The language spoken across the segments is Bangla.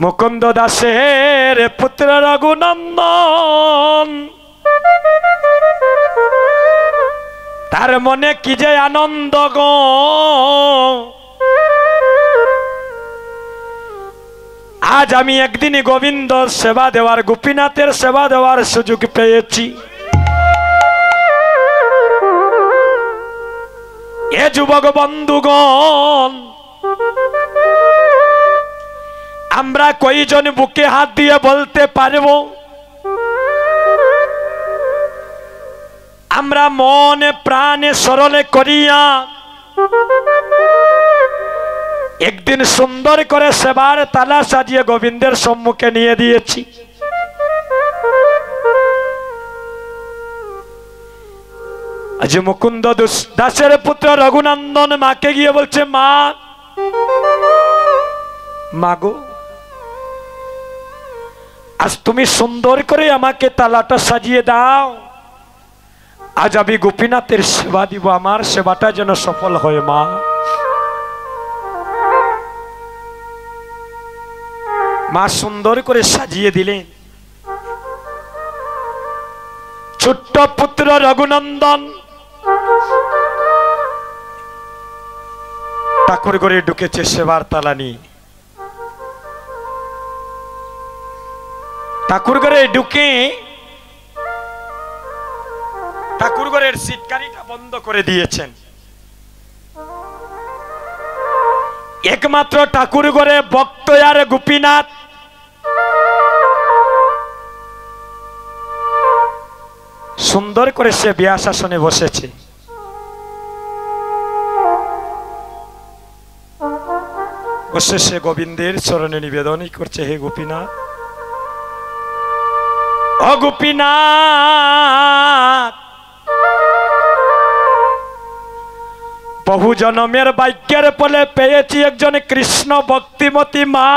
মুকুন্দ দাসের পুত্র রঘুনন্দন, তার মনে কি যে আনন্দ গো। আজ আমি একদিনই গোবিন্দ সেবা দেওয়ার, গোপীনাথের সেবা দেওয়ার সুযোগ পেয়েছি। এ যুবক বন্ধুগণ, আমরা কয়জন বুকে হাত দিয়ে বলতে পারবো আমরা মনে প্রাণে সরলে করিয়া একদিন সুন্দর করে সেবার তালা সাজিয়ে গোবিন্দের সম্মুখে নিয়ে দিয়েছি? আজ মুকুন্দ দাসের পুত্র রঘুনন্দন মাকে গিয়ে বলছে, মা মাগো, আজ তুমি সুন্দর করে আমাকে তালাটা সাজিয়ে দাও। আজ আমি গোপীনাথের সেবা দিব, আমার সেবাটা যেন সফল হয়। মা মা সুন্দর করে সাজিয়ে দিলেন। ছোট্ট পুত্র রঘুনন্দন ঠাকুর ঘরে ঢুকেছে সেবার তালা নিয়ে। ঠাকুর ঘরে ঢুকে ঠাকুর ঘরের সিটকারিটা বন্ধ করে দিয়েছেন। একমাত্র ঠাকুর ঘরে ভক্ত আর গোপীনাথ। সুন্দর করে সে বিয়াসাসনে বসেছে। বসে সে গোবিন্দের চরণে নিবেদনই করছে, হে গোপীনাথ, ও গোপীনাথ, বহু জনমের ভাগ্যের ফলে পেয়েছি একজন কৃষ্ণ ভক্তিমতী মা।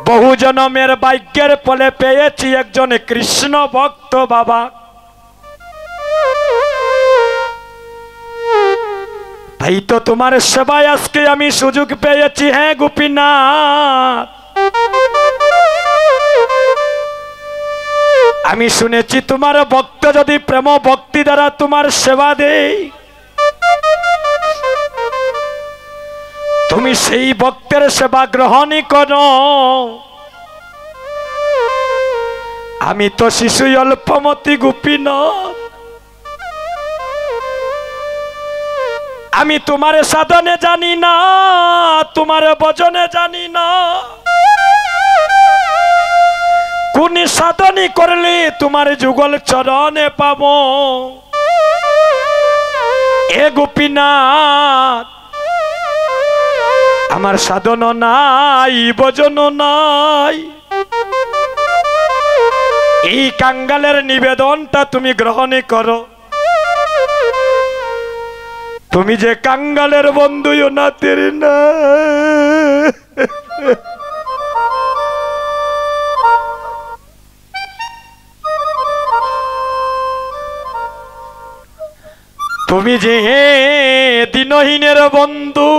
বহু জনমের ভাগ্যের ফলে পেয়েছি একজন কৃষ্ণ ভক্ত বাবা। তাই তো তোমার সেবায় আজকে আমি সুযোগ পেয়েছি। হ্যাঁ গোপীনাথ, আমি শুনেছি তোমার ভক্ত যদি প্রেম ভক্তি দ্বারা তোমার সেবা দেয়, তুমি সেই ভক্তের সেবা গ্রহণই করো। আমি তো শিশু অল্পমতি গোপীনাথ, আমি তোমার সাধনে জানি না, তোমার ভজনে জানি না। কোন সাধনী করলে তোমার যুগল চরণে পাব। এ গোপীনাথ, আমার সাধন নাই, ভজন নাই। এই কাঙ্গালের নিবেদনটা তুমি গ্রহণ করো। তুমি যে কাঙ্গালের বন্ধু না তেরি না। তুমি যে দিনহীনের বন্ধু।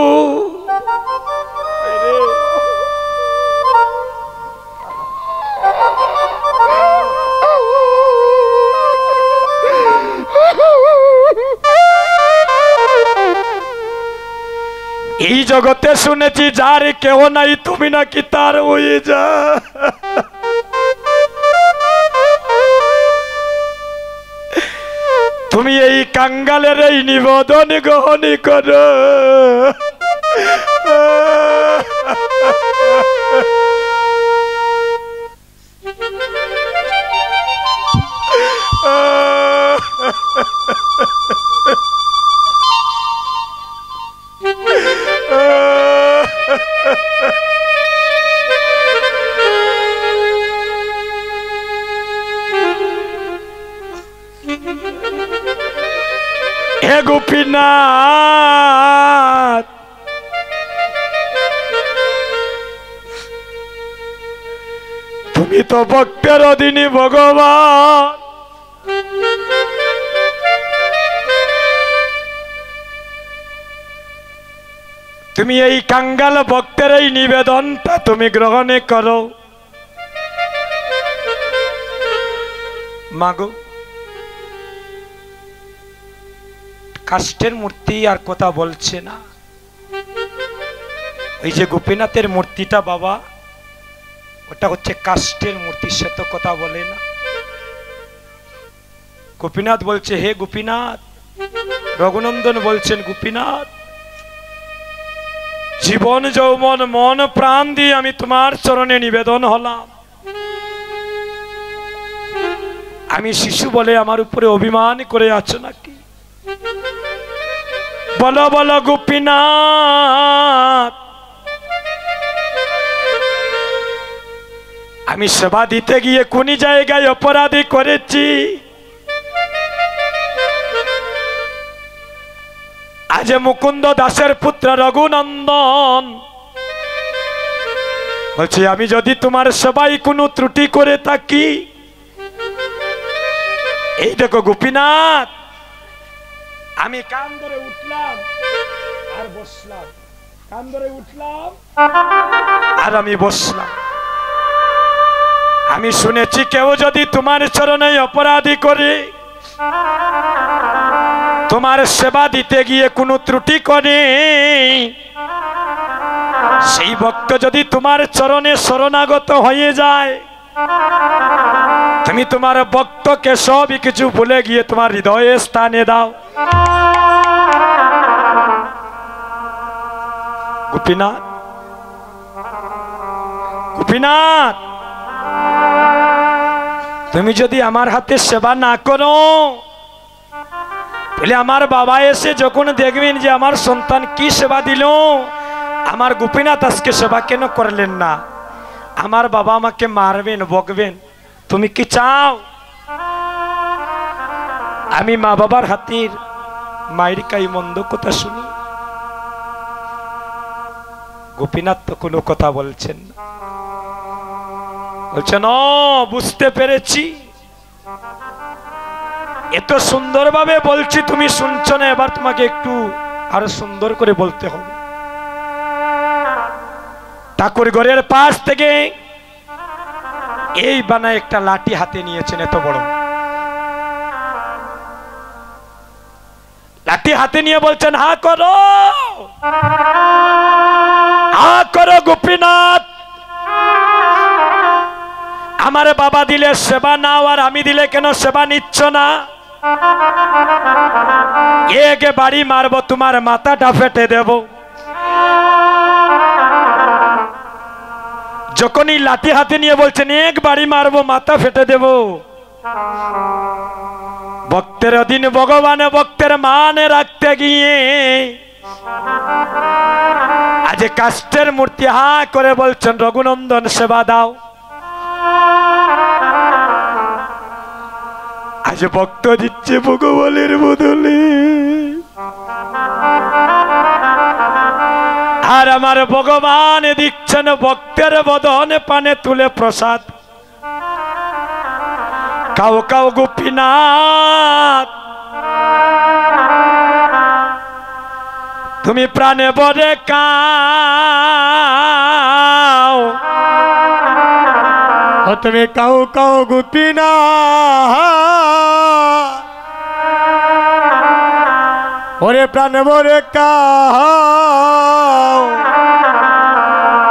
এই জগতে শুনেছি যার কেউ নাই তুমি নাকি তার হয়ে যা। তুমি এই কাঙ্গালের এই নিবেদন গ্রহণ করো। হে গোপীনাথ, তুমি তো ভক্তের অধীনী ভগবান। তুমি এই কাঙ্গাল ভক্তের এই নিবেদনটা তুমি গ্রহণ করো। মাগো, কাষ্ঠের মূর্তি আর কথা বলছে না। ওই যে গোপীনাথের মূর্তিটা বাবা, ওটা হচ্ছে কাষ্ঠের মূর্তি, সে তো কথা বলে না। গোপীনাথ বলছে, হে গোপীনাথ। রঘুনন্দন বলছেন, গোপীনাথ, জীবন যৌবন মন প্রাণ দিয়ে আমি তোমার চরণে নিবেদন হলাম। আমি শিশু বলে আমার উপরে অভিমান করে আছো নাকি? বলো বলো গোপীনাথ, আমি সেবা দিতে গিয়ে কোন জায়গায় অপরাধী করেছি? আজ মুকুন্দ দাসের পুত্র রঘুনন্দন বলছি, আমি যদি তোমার সেবায় কোনো ত্রুটি করে থাকি, এই দেখো গোপীনাথ, আমি কান ধরে উঠলাম আর বসলাম, কান ধরে উঠলাম আর আমি বসলাম। আমি শুনেছি কেউ যদি তোমার চরণে অপরাধী করে, তোমার সেবা দিতে গিয়ে কোনো ত্রুটি করে, সেই ভক্ত যদি তোমার চরণে শরণাগত হয়ে যায়, তুমি তোমার ভক্তকে সবই কিছু ভুলে গিয়ে তোমার হৃদয়ে স্থানে দাও। গোপীনাথ, গোপীনাথ, তুমি যদি আমার হাতে সেবা না করো, তাহলে আমার বাবা এসে যখন দেখবেন যে আমার সন্তান কি সেবা দিল, আমার গোপীনাথ আজকে সেবা কেন করলেন না, আমার বাবা আমাকে মারবেন, বকবেন। তুমি কি চাও আমি মা বাবার হাতের মায়ের কাই মন্দ কথা শুনি? গোপীনাথ তো কোনো কথা বলছেন না, বলছেন, ও বুঝতে পেরেছি, এত সুন্দরভাবে বলছি তুমি শুনছো না, এবার তোমাকে একটু আরো সুন্দর করে বলতে হবে। ঠাকুর ঘরের পাশ থেকে এই বানায় একটা লাঠি হাতে নিয়েছেন, এত বড় লাঠি হাতে নিয়ে বলছেন, হা করো, হা করো গোপীনাথ, আমার বাবা দিলে সেবা নাও, আর আমি দিলে কেন সেবা নিচ্ছ না? এক বাড়ি মারবো, তোমার মাথাটা ফেটে দেব। যখনই লাঠি হাতে নিয়ে বলছেন এক বাড়ি মারবো, মাথা ফেটে দেব, ভক্তের অধীন ভগবান ভক্তের মানে রাখতে গিয়ে আজ কাষ্ঠের মূর্তি হা করে বলছেন, রঘুনন্দন সেবা দাও। আজ ভক্ত দিচ্ছে ভগবানের বদলে, আর আমার ভগবান দিচ্ছেন ভক্তের বদন পানে তুলে প্রসাদ। কাউ কাউ গোপীনাথ, তুমি প্রাণে বরে কাও, তুমি কাউ কাউ গোপীনাথ, ওরে প্রাণে বরে কাও,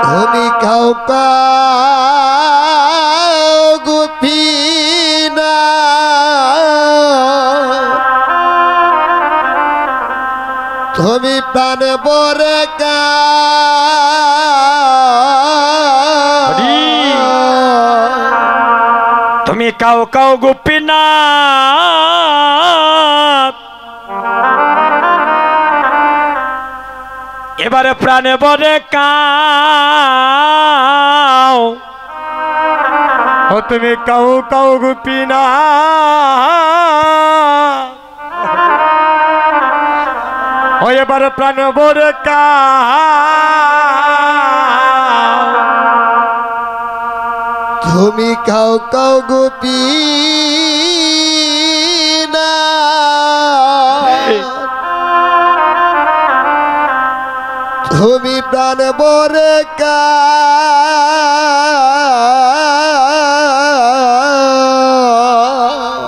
তুমি কাউ কাউ গোপীনাথ, তুমি প্রাণে বরে কাও, তুমি কাউ কাউ গোপীনাথ, এবারে প্রাণে বরে কাও, তুমি কাউ কাউ গোপীনাথ, ও এবারে প্রাণে বরে কাও, তুমি কাউ কাউ গোপীনাথ, তুমি প্রাণ বরে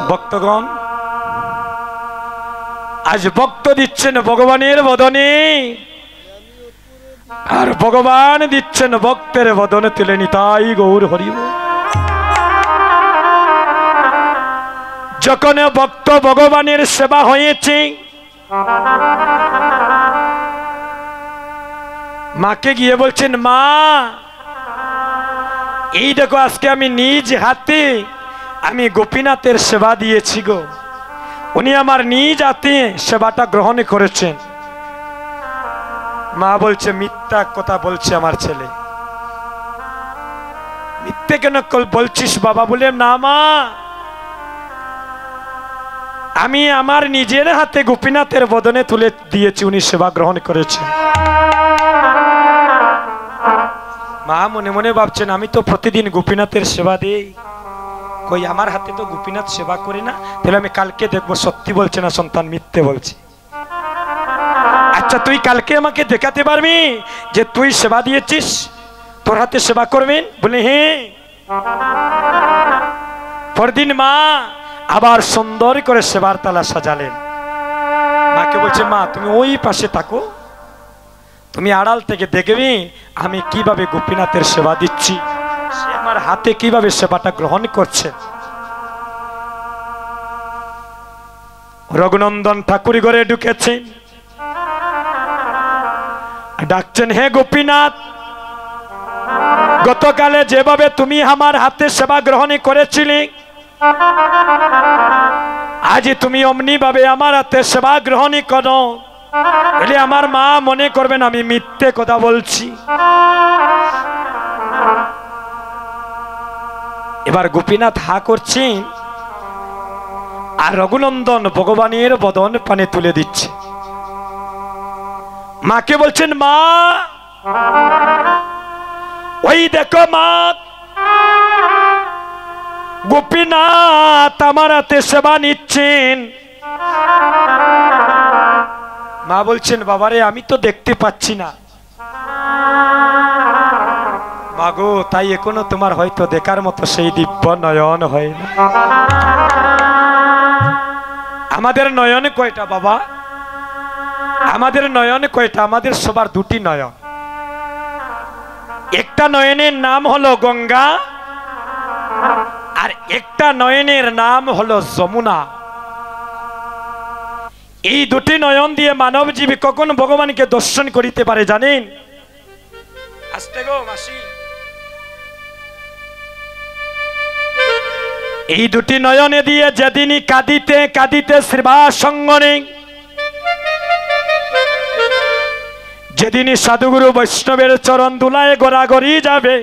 ভক্তগণ আজ ভক্ত দিচ্ছেন ভগবানের বদনে, আর ভগবান দিচ্ছেন ভক্তের বদনে তুলে। নিতাই গৌর হরিব। যখন ভক্ত ভগবানের সেবা হয়েছে, মাকে গিয়ে বলছেন, মা এই দেখো আজকে আমি নিজ হাতে আমি গোপীনাথের সেবা দিয়েছি গো। উনি আমার নিজ হাতে সেবাটা গ্রহণ করেছেন। মা বলছে, মিথ্যা কথা বলছে আমার ছেলে। মিথ্যে কেন বলছিস বাবা? বলে, না মা, আমি আমার নিজের হাতে গোপীনাথের বদনে তুলে দিয়েছি, উনি সেবা গ্রহণ করেছেন। মা মনে মনে ভাবছেন, আমি তো প্রতিদিন গোপীনাথের সেবা দেই, কই আমার হাতে তো গোপীনাথ সেবা করি না। তাহলে আমি কালকে দেখবো সত্যি বলছে না সন্তান মিথ্যে বলছে। আচ্ছা তুই কালকে আমাকে দেখাতে পারবি যে তুই সেবা দিয়েছিস, তোর হাতে সেবা করবেন? বলে হ্যাঁ। পরদিন মা আবার সুন্দর করে সেবার তালা সাজালেন। মাকে বলছে, মা তুমি ওই পাশে থাকো, তুমি আড়াল থেকে দেখবি আমি কিভাবে গোপীনাথের সেবা দিচ্ছি, সে আমার হাতে কিভাবে সেবাটা গ্রহণ করছে। রঘুনন্দন ঠাকুর ঘরে ঢুকেছেন, ডাকছেন, হে গোপীনাথ, গতকালে যেভাবে তুমি আমার হাতে সেবা গ্রহণ করেছিলে, আজ তুমি অমনি ভাবে আমার হাতে সেবা গ্রহণ করো, এলে আমার মা মনে করবেন আমি মিথ্যে কথা বলছি। এবার গোপীনাথ হা করছেন, আর রঘুনন্দন ভগবানের বদন পানে তুলে দিচ্ছে। মাকে বলছেন, মা ওই দেখো মা, গোপীনাথ আমার হাতে সেবা নিচ্ছেন। মা বলছেন, বাবারে আমি তো দেখতে পাচ্ছি না। মাগো, তাই এখনো তোমার হয়তো দেখার মতো সেই দিব্য নয়ন হয় না। আমাদের নয়ন কয়টা বাবা? আমাদের নয়ন কয়টা? আমাদের সবার দুটি নয়ন। একটা নয়নের নাম হলো গঙ্গা, আর একটা নয়নের নাম হলো যমুনা। এই দুটি নয়ন দিয়ে মানব জীবী কখন ভগবানকে দর্শন করিতে পারে জানেন? আস্তে গো মাসি। এই দুটি নয়নে দিয়ে যেদিনই কাঁদিতে কাঁদিতে শ্রীবাসঙ্গনে, যেদিনই সাধুগুরু বৈষ্ণবের চরণ দুলায় গড়াগড়ি যাবে,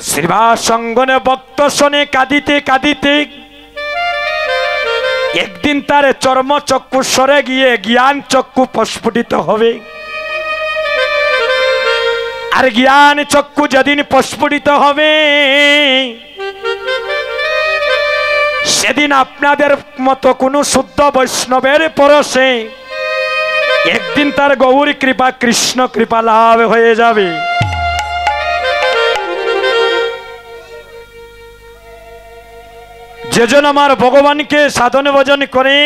শ্রীবাসঙ্গনে ভক্ত শোনে কাঁদিতে কাঁদিতে একদিন তার চর্ম চক্ষু সরে গিয়ে জ্ঞান চক্ষু প্রস্ফুটিত হবে। আর জ্ঞান চক্ষু যেদিন প্রস্ফুটিত হবে, সেদিন আপনাদের মতো কোন শুদ্ধ বৈষ্ণবের পরশে একদিন তার গৌরী কৃপা কৃষ্ণ কৃপা লাভ হয়ে যাবে। যেজন আমার ভগবানকে সাধন ভজন করে,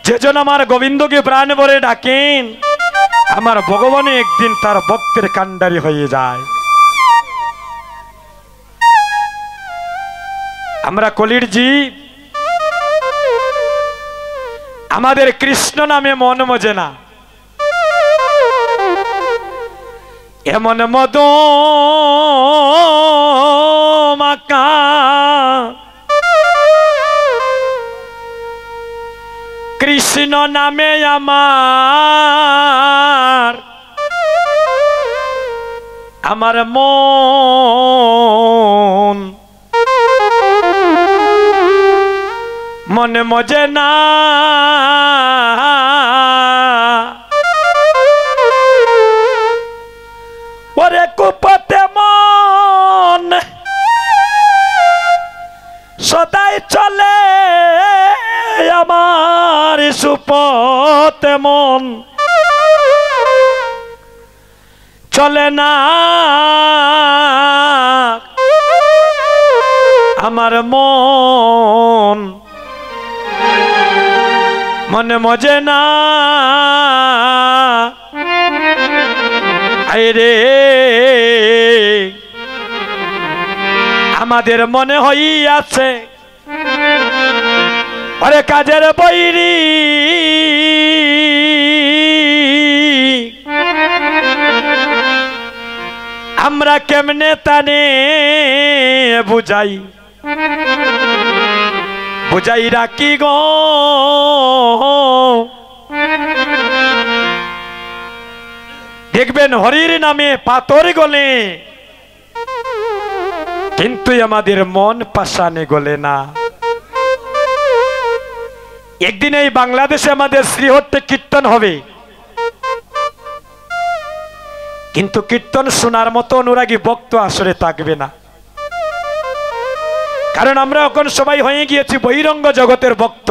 যেজন আমার গোবিন্দকে প্রাণ ভরে ডাকেন, আমার ভগবান একদিন তার ভক্তের কান্ডারি হয়ে যায়। আমরা কলির জীব, আমাদের কৃষ্ণ নামে মন মজে না। এমন মদ মাকা কৃষ্ণ নামে আমার মন মনে মজে না। ওরে কুপতে মন সদাই চলে আমার সুপতে মন চলে না আমার মন মনে মজে না আরে আমাদের মনে হইয়াছে ওরে কাজের বৈরি আমরা কেমনে তানে বুঝাই বুঝাই রাখি গো দেখবেন হরির নামে পাথর গলে কিন্তু আমাদের মন পাষাণে গলে না। একদিন এই বাংলাদেশে আমাদের শ্রীহট্টে কীর্তন হবে, কিন্তু কীর্তন শোনার মতো অনুরাগী ভক্ত আসরে থাকবে না, কারণ আমরা এখন সবাই হয়ে গিয়েছি বহিরঙ্গ জগতের ভক্ত।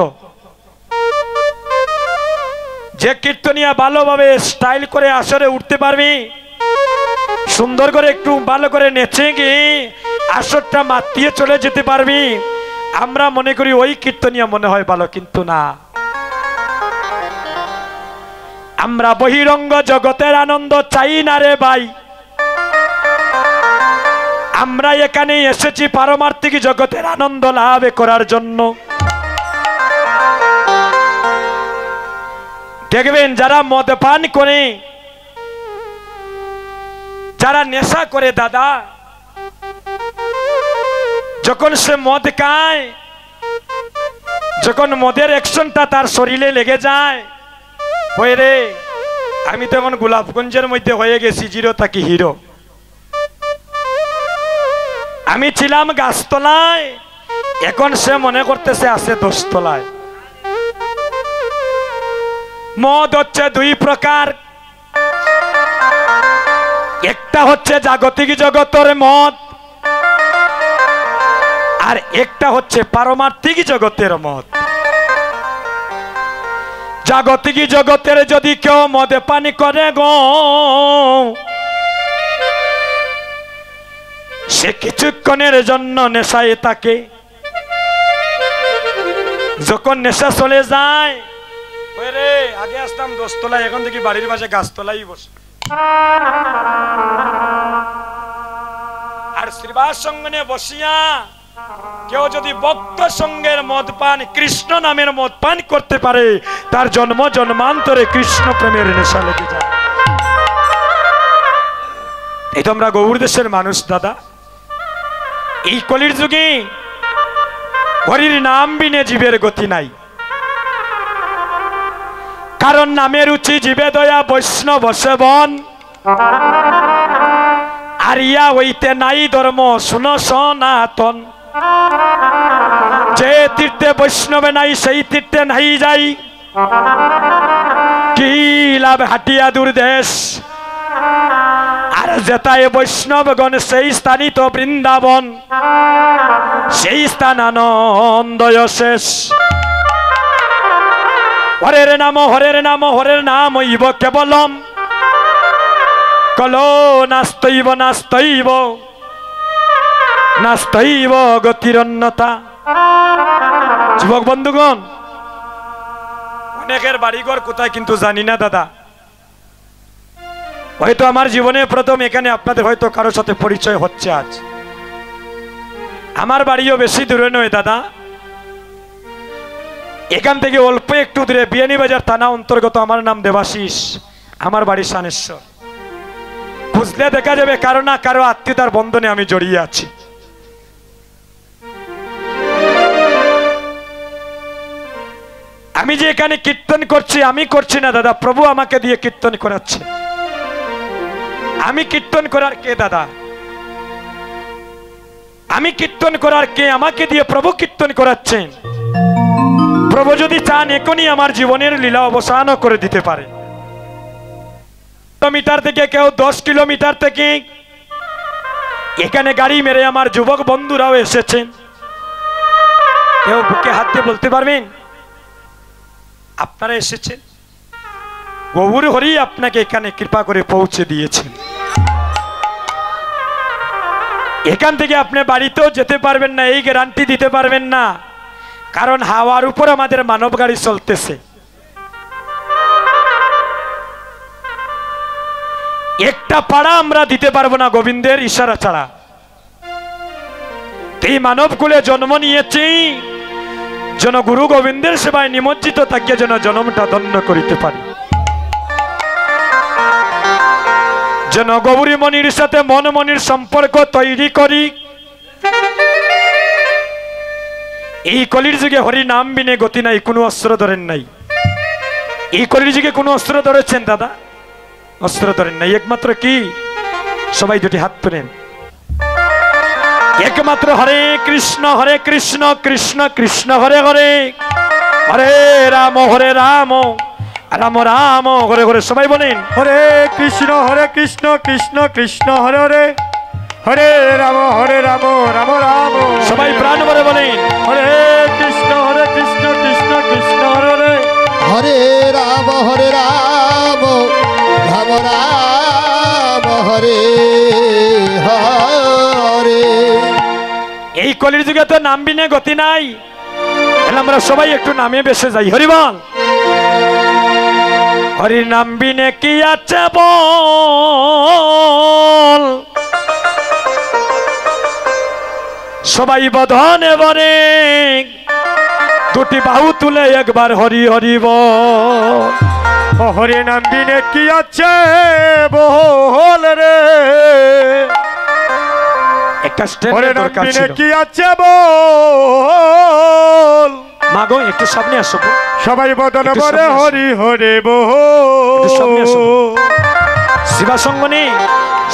যে কীর্তনিয়া ভালোভাবে স্টাইল করে আসরে উঠতে পারবি, সুন্দর করে একটু ভালো করে নেচে গিয়ে আসরটা মাতিয়ে চলে যেতে পারবি, আমরা মনে করি ওই কীর্তনিয়া মনে হয় ভালো, কিন্তু না। আমরা বহিরঙ্গ জগতের আনন্দ চাই না রে ভাই, আমরা এখানে এসেছি পারমার্থিক জগতের আনন্দ লাভ করার জন্য। দেখবেন যারা মদ পান করে, যারা নেশা করে দাদা, যখন সে মদ খায়, যখন মদের অ্যাকশনটা তার শরীরে লেগে যায়, ওই রে আমি তো এখন গোলাপগঞ্জের মধ্যে হয়ে গেছি জিরো থাকি হিরো। আমি ছিলাম গাছতলায়, এখন সে মনে করতেছে আছে 10 তলায়। মদ হচ্ছে দুই প্রকার, একটা হচ্ছে জাগতিক জগতের মদ, আর একটা হচ্ছে পারমার্থিক জগতের মদ। জাগতিক জগতের যদি কেউ মদে পানি করে গো, সে কিছুক্ষণের জন্য নেশায় থাকে, যখন নেশা চলে যায়, আগে আসতাম 10 তলায়, এখন দেখি বাড়ির পাশে গাছতলাই বসে। আর শ্রীবাস সঙ্গনে বসিয়া কেউ যদি ভক্ত সঙ্গের মদ পান, কৃষ্ণ নামের মদ পান করতে পারে, তার জন্ম জন্মান্তরে কৃষ্ণ প্রেমের নেশা লেগে যায়। এই তো আমরা গৌর দেশের মানুষ দাদা, এই কলির যুগে হরির নাম বিনে জীবের গতি নাই, কারণ নামের রুচি জীবে দয়া বৈষ্ণব সেবন, আর ইয়া হইতে নাই ধর্ম শুন সনাতন। যে তীর্থে বৈষ্ণবে নাই সেই তীর্থে নাই যাই, কি লাভ হাটিয়া দূর দেশ। আর যেতায় বৈষ্ণবগণ সেই স্থানই তো বৃন্দাবন, সেই স্থান আনন্দয় শেষ। হরের নাম হরের নাম হরের নাম হইব কেবলম, কলো নাস্তৈব নাস্তৈব নাস্তৈব গতিরন্যতা। যুবক বন্ধুগণ, অনেকের বাড়িঘর কোথায় কিন্তু জানি না দাদা, হয়তো আমার জীবনে প্রথম এখানে আপনাদের হয়তো কারোর সাথে পরিচয় হচ্ছে আজ। আমার বাড়িও বেশি দূরে নয় দাদা, এখান থেকে অল্প একটু দূরে বিয়ানীবাজার থানা অন্তর্গত। আমার নাম দেবাশিস, আমার বাড়ি সানেশ্বর। বুঝলে দেখা যাবে কারো না কারো আত্মীয়তার বন্ধনে আমি জড়িয়ে আছি। আমি যে এখানে কীর্তন করছি, আমি করছি না দাদা, প্রভু আমাকে দিয়ে কীর্তন করাচ্ছে। আমি কীর্তন করার কে দাদা? আমি কীর্তন করার কে? আমাকে দিয়ে প্রভু কীর্তন করাচ্ছেন। প্রভু যদি চান এখনই আমার জীবনের লীলা অবসানও করে দিতে পারে। কিলোমিটার থেকে, কেউ 10 কিলোমিটার থেকে এখানে গাড়ি মেরে আমার যুবক বন্ধুরাও এসেছেন। কেউ বুকে হাত দিয়ে বলতে পারবেন আপনারা এসেছেন? গৌর হরি আপনাকে এখানে কৃপা করে পৌঁছে দিয়েছেন। এখান থেকে আপনি বাড়িতেও যেতে পারবেন না, এই গ্যারান্টি দিতে পারবেন না, কারণ হাওয়ার উপর আমাদের মানব গাড়ি চলতেছে। একটা পাড়া আমরা দিতে পারবো না গোবিন্দের ইশারা ছাড়া। এই মানব কুলে জন্ম নিয়েছি যেন গুরু গোবিন্দের সেবায় নিমজ্জিত থাকিয়া যেন জন্মটা ধন্য করিতে পারি, যেন গৌরী মনির সাথে মন মনির সম্পর্ক তৈরি করি। এই কলির যুগে হরি নাম বিনে গতি নাই, কোনো অস্ত্র ধরেন নাই। এই কলির যুগে কোনো অস্ত্র ধরেছেন দাদা? অস্ত্র ধরেন নাই। একমাত্র কি? সবাই দুটি হাত তুলেন। একমাত্র হরে কৃষ্ণ কৃষ্ণ কৃষ্ণ হরে হরে, হরে রাম রাম রাম হরে হরে। সবাই বলেন হরে কৃষ্ণ কৃষ্ণ কৃষ্ণ হরে হরে, হরে রাম রাম রাম। সবাই প্রাণ ভরে বলেন হরে কৃষ্ণ কৃষ্ণ কৃষ্ণ হরে হরে, হরে রাম রাম রাম হরে হরে। এই কলির যুগে তো নাম বিনে গতি নাই, আমরা সবাই একটু নামে বেসে যাই। হরি বল। হরি নাম বিনে কি আছে বল, সবাই বধনে বনে দুটি বাহু তুলে একবার হরি হরি বল। হরে নাম বিনে কি আছে বল রে, একটা স্টেপ হরে নাম দরকার বিনে ছিল। কি আছে বল, মাগো একটু সামনে আসো। সবাই বদন একটু বলে সামনে আসো। হরি হরে একটু সামনে আসো। বল। শিবা সঙ্গনে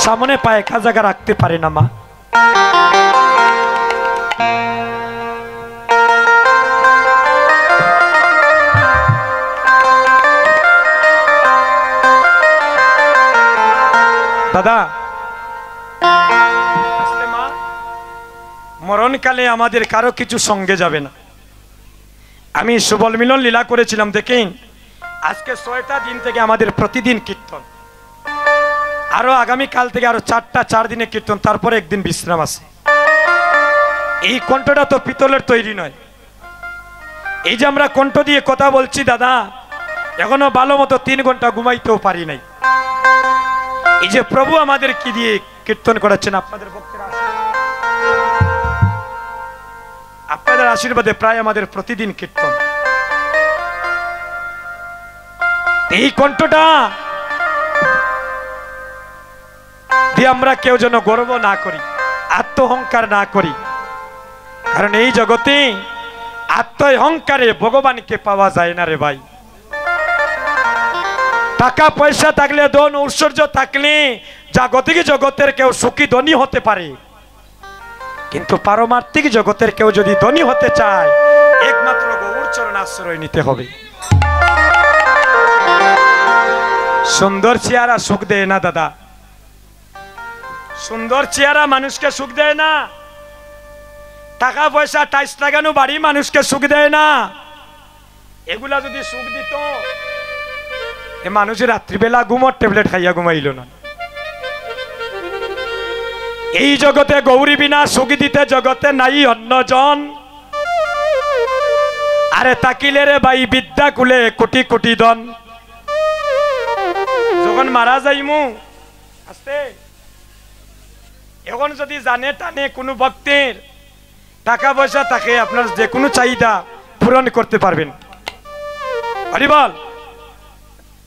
সামনে পায়ে একা জায়গা রাখতে পারে না মা। দাদা মা, মরণকালে আমাদের কারো কিছু সঙ্গে যাবে না। আমি সুবল মিলন লীলা করেছিলাম, দেখেন আজকে 6টা দিন থেকে আমাদের প্রতিদিন কীর্তন, আরো আগামী কাল থেকে আরো 4 দিনে কীর্তন, তারপরে একদিন বিশ্রাম আছে। এই কণ্ঠটা তো পিতলের তৈরি নয়। এই যে আমরা কণ্ঠ দিয়ে কথা বলছি দাদা, এখনো ভালো মতো 3 ঘন্টা ঘুমাইতেও পারি নাই। এই যে প্রভু আমাদের কি দিয়ে কীর্তন করাচ্ছেন, আপনাদের ভক্তের আপনাদের আশীর্বাদে প্রায় আমাদের প্রতিদিন কীর্তন। এই কণ্ঠটা দিয়ে আমরা কেউ যেন গর্ব না করি, আত্মহংকার না করি, কারণ এই জগতে আত্মহংকারে ভগবানকে পাওয়া যায় না রে ভাই। টাকা পয়সা থাকলে, ধন ঐশ্বর্য থাকলে জাগতিক জগতের কেউ সুখী ধনী হতে পারে, কিন্তু পারমার্থিক জগতের কেউ যদি ধনী হতে চায় একমাত্র গৌর চরণ আশ্রয় নিতে হবে। সুন্দর চেহারা সুখ দেয় না দাদা, সুন্দর চেহারা মানুষকে সুখ দেয় না। টাকা পয়সা টাইস লাগানো বাড়ি মানুষকে সুখ দেয় না। এগুলা যদি সুখ দিত, এ মানুষের রাত্রিবেলা ঘুমোর ট্যাবলেট খাইয়া ঘুমাইল না। এই জগতে গৌরী বিনা সুখ দিতে জগতে নাই অন্যজন। আরে তাকিলে রে ভাই বিদ্যা কুলে কোটি কোটি ধন। যখন মারা যাইমু আস্তে, এখন যদি জানে টানে কোনো ভক্তের টাকা পয়সা থাকে, আপনার যে কোনো চাহিদা পূরণ করতে পারবেন। আরে বল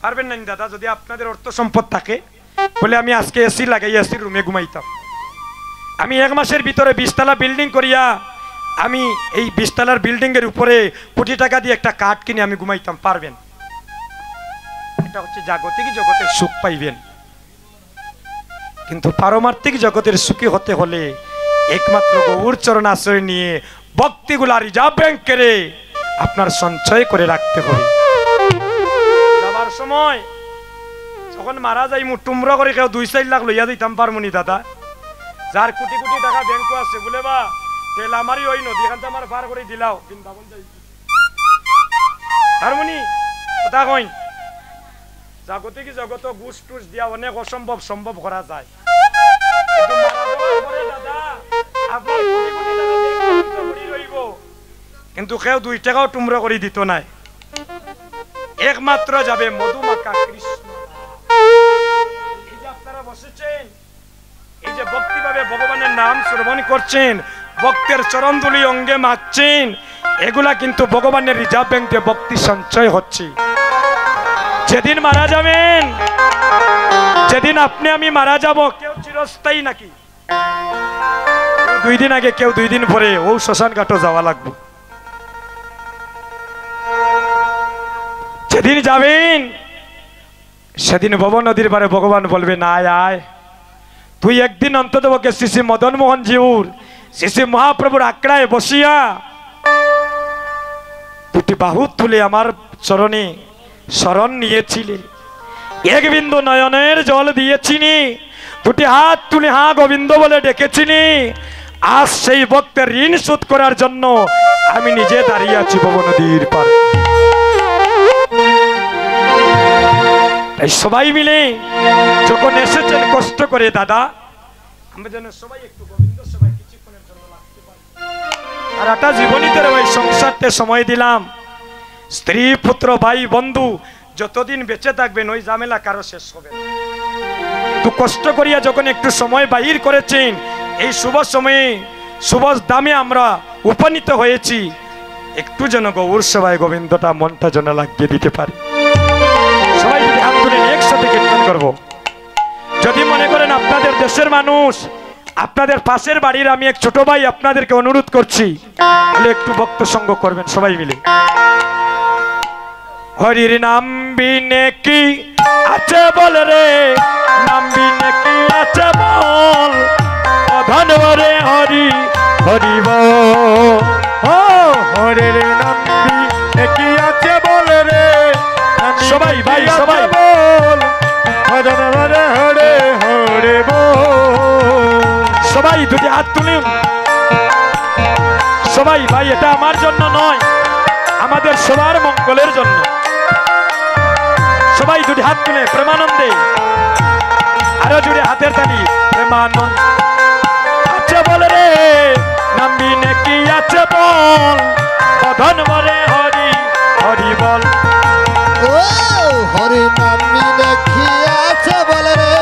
পারবেন না দাদা? যদি আপনাদের অর্থ সম্পদ থাকে বলে আমি আজকে এসি লাগাই এসির রুমে ঘুমাইতাম, আমি 1 মাসের ভিতরে 20 তলা বিল্ডিং করিয়া আমি এই 20 তলার বিল্ডিং এর উপরে কোটি টাকা দিয়ে একটা কাঠ কিনে আমি ঘুমাইতাম, পারবেন? এটা হচ্ছে জাগতিক জগতের সুখ পাইবেন, কিন্তু পারমার্থিক জগতের সুখী হতে হলে একমাত্র গৌর চরণ আশ্রয় নিয়ে ভক্তিগুলা রিজার্ভ ব্যাংক করে আপনার সঞ্চয় করে রাখতে হবে। যাবার সময় যখন মারা যাই টুমরা করে কেউ 2-4 লাখ লইয়া দিতাম পারমুনি দাদা? যার কোটি কোটি টাকা ব্যাংকও আছে বলে বা তেল আমারই ওই নদী এখান থেকে আমার পার করে দিলাও বৃন্দাবন যাই হারমোনি কথা কইন। জাগতিক জগত ঘুষ টুস দিয়া অনেক অসম্ভব সম্ভব করা যায়, কিন্তু মারা যাওয়ার পরে দাদা আপনার কোটি কোটি টাকা দিয়ে টুমরা করি রইব, কিন্তু কেউ 2 টাকাও টুমরা করে দিত নাই। একমাত্র যাবে মধুমাখা কৃষ্ণ। এই যে আপনারা বসেছেন, এই যে ভক্তিভাবে ভগবানের নাম শ্রবণ করছেন, ভক্তের চরণধুলি অঙ্গে মাখছেন, এগুলা কিন্তু ভগবানের রিজার্ভ ব্যাংক দিয়ে ভক্তি সঞ্চয় হচ্ছে। যেদিন মারা যাবেন, যেদিন আপনি আমি মারা যাব, কেউ চিরস্থায়ী নাকি? 2 দিন আগে, কেউ 2 দিন পরে, ও শ্মশান ঘাটও যাওয়া লাগবে। যেদিন যাবেন, সেদিন ভব নদীর পারে ভগবান বলবেন, আয় আয়, তুই একদিন অন্তত পক্ষে শ্রী মদন মোহন জিউর, শ্রী মহাপ্রভুর আঁকড়ায় বসিয়া 2টি বাহু তুলে আমার চরণে শরণ নিয়েছিলে, 1 বিন্দু নয়নের জল দিয়েছিনি, 2টি হাত তুলে হা গোবিন্দ বলে ডেকেছিনি। আজ সেই ভক্তের ঋণ শোধ করার জন্য আমি নিজে দাঁড়িয়ে আছি ভব নদীর পারে। এই সবাই মিলে যখন এসেছেন কষ্ট করে, দাদা আমরা যেন সবাই একটু গোবিন্দ সবাই কিছুক্ষণের জন্য লাগতে পারি। আর একটা জীবনীতে ওই সংসারতে সময় দিলাম, স্ত্রী পুত্র ভাই বন্ধু যতদিন বেঁচে থাকবেন ওই ঝামেলা কারো শেষ হবে না। তো কষ্ট করিয়া যখন একটু সময় বাহির করেছেন, এই শুভ সময়ে শুভ দামে আমরা উপনীত হয়েছি, একটু যেন গৌর সেবায় গোবিন্দটা মনটা যেন লাগিয়ে দিতে পারি। সবাই যদি হাত তুলে একসাথে কীর্তন করব। যদি মনে করেন আপনাদের দেশের মানুষ, আপনাদের পাশের বাড়ির আমি এক ছোট ভাই, আপনাদেরকে অনুরোধ করছি তাহলে একটু ভক্ত সঙ্গ করবেন সবাই মিলে। হরির নাম বিনে কি আছে বল রে, নাম বিনে কি আছে বল, ধন রে হরি হরি বল। ও হরির নাম বিনে কি আছে বল রে, সবাই ভাই সবাই বল, ভজন হরে হরে হরে বল। সবাই 2টি হাত তুলুন সবাই। ভাই এটা আমার জন্য নয়, আমাদের সবার মঙ্গলের জন্য। সবাই 2টি হাত তুলে প্রেমানন্দে, আরো জুড়ে হাতের তালি, প্রেমানন্দ আছে বল রে, নাম বিনে কি আছে বল, ধন বলে হরি হরি বল। ও হরি নামি দেখি আছে বলে রে,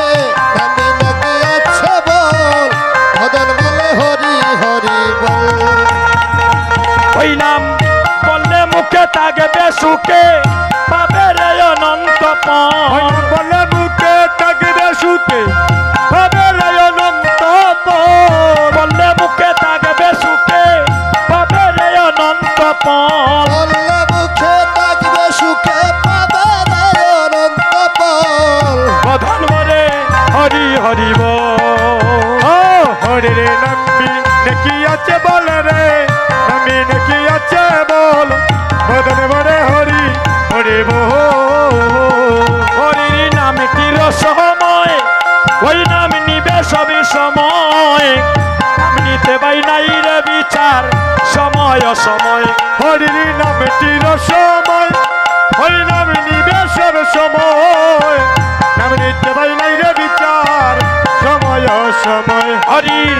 নামি দেখি আছে বল, ভজন বলে হরি হরি বল। ওই নাম বললে মুখে থাকবে সুখে, পাবে রে অনন্ত ওই পথ। বলে মুখে থাকবে সুখে, পাবে রে অনন্ত পথ। বললে মুখে থাকবে সুখে, পাবে রে অনন্ত পথ। বললে মুখে থাকবে সুখে, পাবে রে অনন্ত ফল। প্রধান বলে হরি হরি বল। ও হরির নামি নাকি আছে বল রে, নামি নাকি আছে বল, ভজন হরে হরি হরি বল। হরির নামটির সময়, ওই নাম নিবে সবই সময়, নাম নিতে পাই নাই রে বিচার সময় অসময়। হরির নামটির সময়, ওই নাম নিবে সব সময়, নাম নিতে পাই নাই রে বিচার সময় অসময়। হরির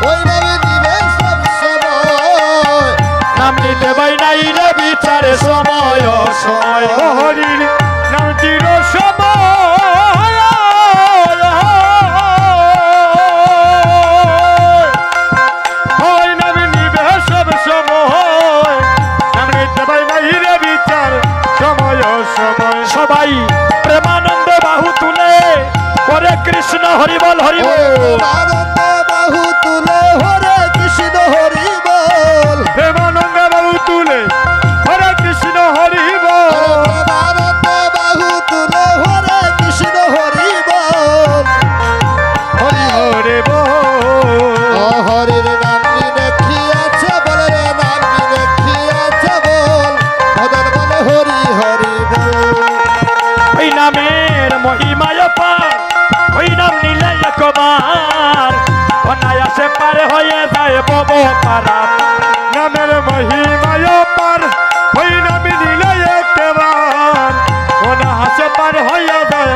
ওই নামে দিবে সব সময়, নাম নিতে পাই নাই রে বিচার সময় অসময়। ও হরির নামটির সময়, ওই নাম নিবে সব সময়, নাম নিতে পাই নাই রে বিচার সময় অসময়। সবাই প্রেমানন্দে বাহু তুলে হরে কৃষ্ণ হরি বল হরি বল। আনন্দে বাহু তুলে হরে কৃষ্ণ হরি বল। প্রেমানন্দে বাহু তুলে হরে কৃষ্ণ হরি বল। আনন্দে বাহু তুলে হরে কৃষ্ণ হরি বল। হরি হরে বল। ও হরির নামি দেখি আছে বলে রে, নামি দেখি আছে বল, ভজন বলে হরি হরি বল। ওই নামের মহিমায় পার, ওই নাম নিলে একবার অনায়াসে পার হয়ে যায় বব পারা। নামের মহিমায় পার, ওই নাম নিলে একবার অনায়াসে পার হইয়া যায়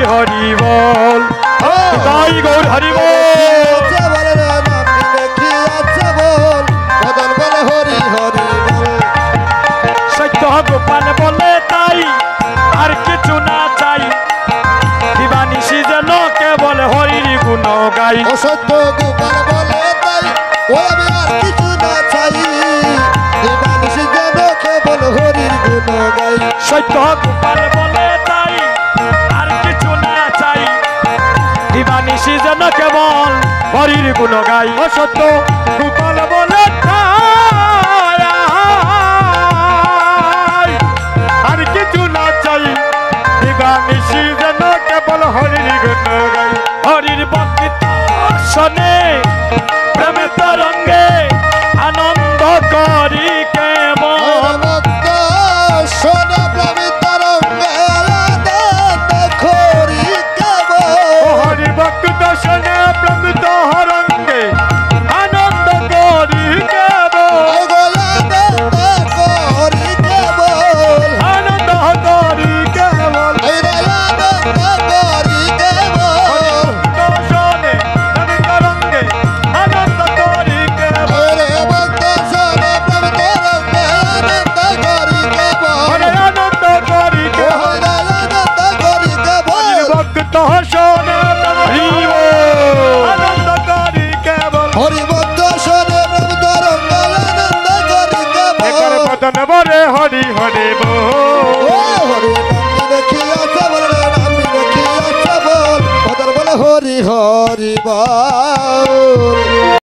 হরি বল তাই গৌর হরি বল আছে বলে রে নামি দেখি আছে বল বদল বলে হরি হরি বল সত্য গোপাল বলে তাই আর কিছু না চাই দিবানিশি যেন কেবল হরির গুণ গাই ও সত্য গোপাল বলে তাই ও আমি আর কিছু না চাই দিবানিশি যেন কেবল হরির গুণ গাই সত্য গোপাল বলে তাই আর কিছু না চাই দিবানিশি যেন কেবল হরির গুণ গাই ও সত্য গোপাল বলে তাই আর কিছু না চাই দিবানিশি যেন কেবল হরির গুণ গাই হরির বন্দিত শোনে প্রেমে তরঙ্গে আনন্দ করি কেবল ভক্ত সোনা প্রেমী তরঙ্গে আনন্দ করি কেবল ও হরি ভক্ত শোনে প্রমিত হরঙ্গে আনন্দ করি কেবল আনন্দ করি কেবল আনন্দ করি কেবল আনন্দ করি কেবল শোনে প্রমিত রঙ্গে আনন্দ করি কেবল ওরে ভক্ত সোনা প্রেমী তরঙ্গে আনন্দ করি কেবল হরে আনন্দ করি কেবল আনন্দ করি কেবল ভক্ত শোনে প্রমিত আনন্দ করি কেবল হরি ভক্ত সোনা প্রেমী তরঙ্গে আনন্দ করি একবার কেবল বদন বরে হরি হরি বল ও হরি নামি দেখি আছে বল রে নামি দেখি আছে বল বদল বলে হরি হরি বল